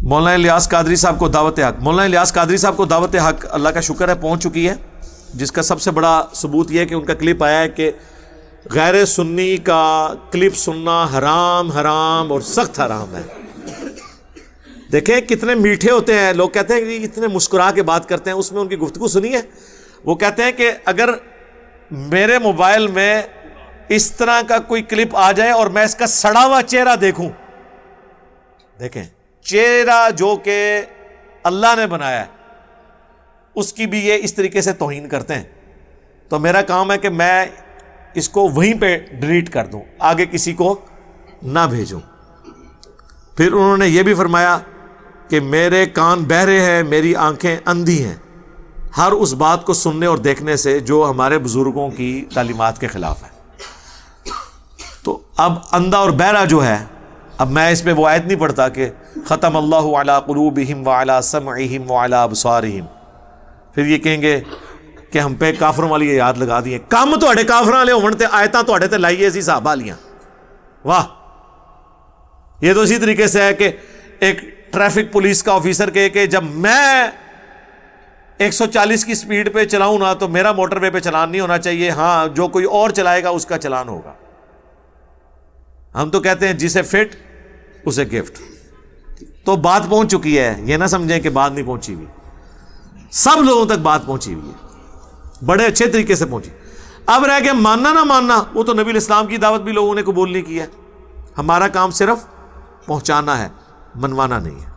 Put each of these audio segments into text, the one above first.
مولانا الیاس قادری صاحب کو دعوت حق، مولانا الیاس قادری صاحب کو دعوت حق اللہ کا شکر ہے پہنچ چکی ہے، جس کا سب سے بڑا ثبوت یہ ہے کہ ان کا کلپ آیا ہے کہ غیر سنی کا کلپ سننا حرام حرام اور سخت حرام ہے۔ دیکھیں کتنے میٹھے ہوتے ہیں لوگ، کہتے ہیں کہ اتنے مسکرا کے بات کرتے ہیں، اس میں ان کی گفتگو سنی ہے، وہ کہتے ہیں کہ اگر میرے موبائل میں اس طرح کا کوئی کلپ آ جائے اور میں اس کا سڑا ہوا چہرہ دیکھوں، دیکھیں چہرہ جو کہ اللہ نے بنایا ہے اس کی بھی یہ اس طریقے سے توہین کرتے ہیں، تو میرا کام ہے کہ میں اس کو وہیں پہ ڈیلیٹ کر دوں، آگے کسی کو نہ بھیجوں۔ پھر انہوں نے یہ بھی فرمایا کہ میرے کان بہرے ہیں، میری آنکھیں اندھی ہیں ہر اس بات کو سننے اور دیکھنے سے جو ہمارے بزرگوں کی تعلیمات کے خلاف ہے۔ تو اب اندھا اور بہرا جو ہے، اب میں اس پہ وہ آیت نہیں پڑھتا کہ ختم اللہ علی قلوبہم وعلی سمعہم وعلی ابصارہم، پھر یہ کہیں گے کہ ہم پہ کافروں والی یاد لگا دی ہے، کم تھوڑے کافراں والے ہون تے آیتاں تھوڑے تے لائیے سی صحابہ والیاں، واہ۔ یہ تو اسی طریقے سے ہے کہ ایک ٹریفک پولیس کا آفیسر کہے کہ جب میں 140 کی سپیڈ پہ چلاؤں نا تو میرا موٹر وے پہ چلان نہیں ہونا چاہیے، ہاں جو کوئی اور چلائے گا اس کا چلان ہوگا۔ ہم تو کہتے ہیں جسے فٹ اسے گفٹ۔ تو بات پہنچ چکی ہے، یہ نہ سمجھیں کہ بات نہیں پہنچی ہوئی، سب لوگوں تک بات پہنچی ہوئی ہے، بڑے اچھے طریقے سے پہنچی۔ اب رہ گیا ماننا نہ ماننا، وہ تو نبی الاسلام کی دعوت بھی لوگوں نے قبول نہیں کی ہے، ہمارا کام صرف پہنچانا ہے، منوانا نہیں ہے۔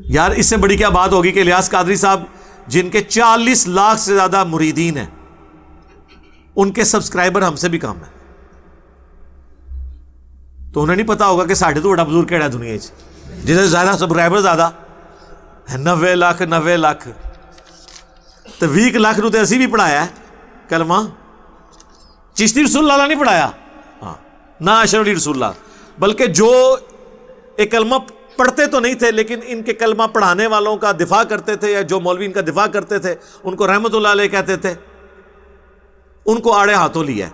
یار اس سے بڑی کیا بات ہوگی کہ الیاس قادری صاحب جن کے 40 لاکھ سے زیادہ مریدین ہیں، ان کے سبسکرائبر ہم سے بھی کم ہیں، تو انہیں نہیں پتا ہوگا کہ ساڑھے تو بڑا بزرگ کہڑا ہے دنیا جسے زیادہ سبسکرائبر زیادہ 90 لاکھ تو 20 لاکھ نو تو اسی بھی پڑھایا ہے کلمہ، چشتی رسول اللہ نہیں پڑھایا، ہاں نہ اشرف علی رسول اللہ، بلکہ جو ایک کلمہ پڑھتے تو نہیں تھے لیکن ان کے کلمہ پڑھانے والوں کا دفاع کرتے تھے، یا جو مولوی ان کا دفاع کرتے تھے ان کو رحمت اللہ علیہ کہتے تھے، ان کو آڑے ہاتھوں لیا ہے۔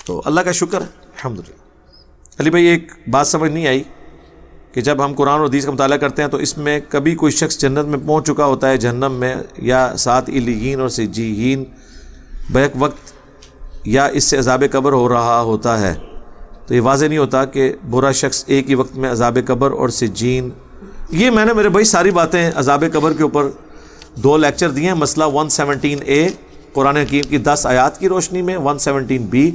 تو اللہ کا شکر ہے الحمدللہ۔ علی بھائی ایک بات سمجھ نہیں آئی کہ جب ہم قرآن اور حدیث کا مطالعہ کرتے ہیں تو اس میں کبھی کوئی شخص جنت میں پہنچ چکا ہوتا ہے جہنم میں، یا ساتھ علیین اور سجین بیک وقت، یا اس سے عذاب قبر ہو رہا ہوتا ہے، تو یہ واضح نہیں ہوتا کہ برا شخص ایک ہی وقت میں عذاب قبر اور سجین۔ یہ میں نے میرے بھائی ساری باتیں عذاب قبر کے اوپر 2 لیکچر دیے ہیں، مسئلہ 117A قرآن حکیم کی 10 آیات کی روشنی میں، 117B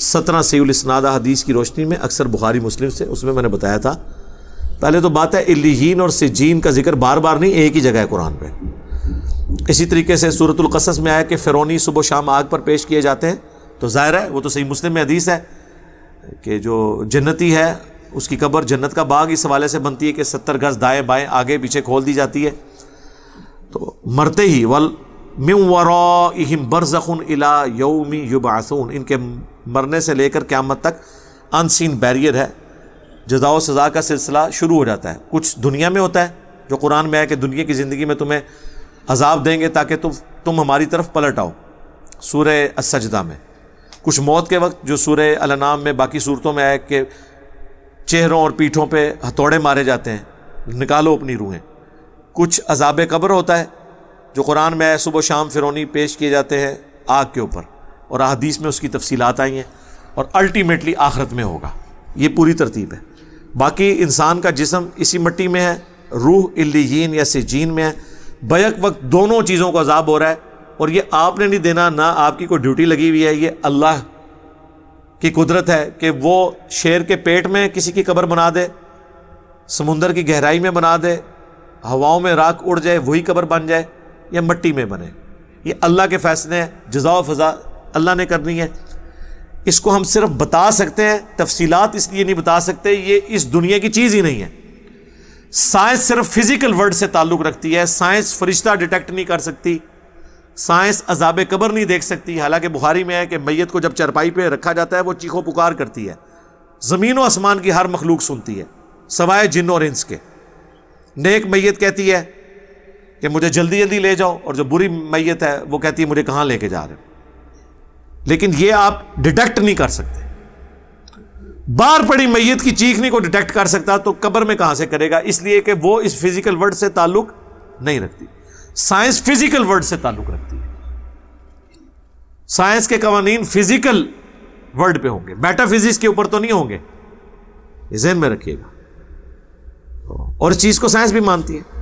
17 صحیح الاسناد حدیث کی روشنی میں، اکثر بخاری مسلم سے، اس میں نے بتایا تھا۔ پہلے تو بات ہے علیین اور سجین کا ذکر بار بار نہیں، ایک ہی جگہ ہے قرآن پہ۔ اسی طریقے سے سورۃ القصص میں آیا کہ فرعونی صبح و شام آگ پر پیش کیے جاتے ہیں، تو ظاہر ہے وہ تو صحیح مسلم میں حدیث ہے کہ جو جنتی ہے اس کی قبر جنت کا باغ اس حوالے سے بنتی ہے کہ 70 گز دائیں بائیں آگے پیچھے کھول دی جاتی ہے، تو مرتے ہی مِن ورائہم برزخ الی یوم یبعثون، ان کے مرنے سے لے کر قیامت تک ان سین بیریئر ہے، جزا و سزا کا سلسلہ شروع ہو جاتا ہے۔ کچھ دنیا میں ہوتا ہے جو قرآن میں ہے کہ دنیا کی زندگی میں تمہیں عذاب دیں گے تاکہ تم ہماری طرف پلٹ آؤ، سورہ السجدہ میں۔ کچھ موت کے وقت جو سورہ الانعام میں باقی صورتوں میں ہے کہ چہروں اور پیٹھوں پہ ہتھوڑے مارے جاتے ہیں، نکالو اپنی روحیں۔ کچھ عذاب قبر ہوتا ہے جو قرآن میں ہے، صبح و شام فرعونی پیش کیے جاتے ہیں آگ کے اوپر، اور احادیث میں اس کی تفصیلات آئی ہیں، اور الٹیمیٹلی آخرت میں ہوگا۔ یہ پوری ترتیب ہے۔ باقی انسان کا جسم اسی مٹی میں ہے، روح علیین یا سجین میں ہے، بیک وقت دونوں چیزوں کو عذاب ہو رہا ہے، اور یہ آپ نے نہیں دینا، نہ آپ کی کوئی ڈیوٹی لگی ہوئی ہے، یہ اللہ کی قدرت ہے کہ وہ شیر کے پیٹ میں کسی کی قبر بنا دے، سمندر کی گہرائی میں بنا دے، ہواؤں میں راکھ اڑ جائے وہی قبر بن جائے، یا مٹی میں بنے، یہ اللہ کے فیصلے ہیں، جزا و فضا اللہ نے کرنی ہے۔ اس کو ہم صرف بتا سکتے ہیں، تفصیلات اس لیے نہیں بتا سکتے، یہ اس دنیا کی چیز ہی نہیں ہے۔ سائنس صرف فزیکل ورلڈ سے تعلق رکھتی ہے، سائنس فرشتہ ڈیٹیکٹ نہیں کر سکتی، سائنس عذاب قبر نہیں دیکھ سکتی، حالانکہ بخاری میں ہے کہ میت کو جب چرپائی پہ رکھا جاتا ہے وہ چیخو پکار کرتی ہے، زمین و آسمان کی ہر مخلوق سنتی ہے سوائے جن اور انس کے۔ نیک میت کہتی ہے کہ مجھے جلدی جلدی لے جاؤ، اور جو بری میت ہے وہ کہتی ہے مجھے کہاں لے کے جا رہے ہو، لیکن یہ آپ ڈیٹیکٹ نہیں کر سکتے۔ باہر پڑی میت کی چیخنے کو ڈیٹیکٹ کر سکتا تو قبر میں کہاں سے کرے گا؟ اس لیے کہ وہ اس فزیکل ورلڈ سے تعلق نہیں رکھتی. سائنس فزیکل ورلڈ سے تعلق رکھتی ہے. سائنس کے قوانین فزیکل ورلڈ پہ ہوں گے، میٹا فزکس کے اوپر تو نہیں ہوں گے. یہ ذہن میں رکھیے گا. اور اس چیز کو سائنس بھی مانتی ہے.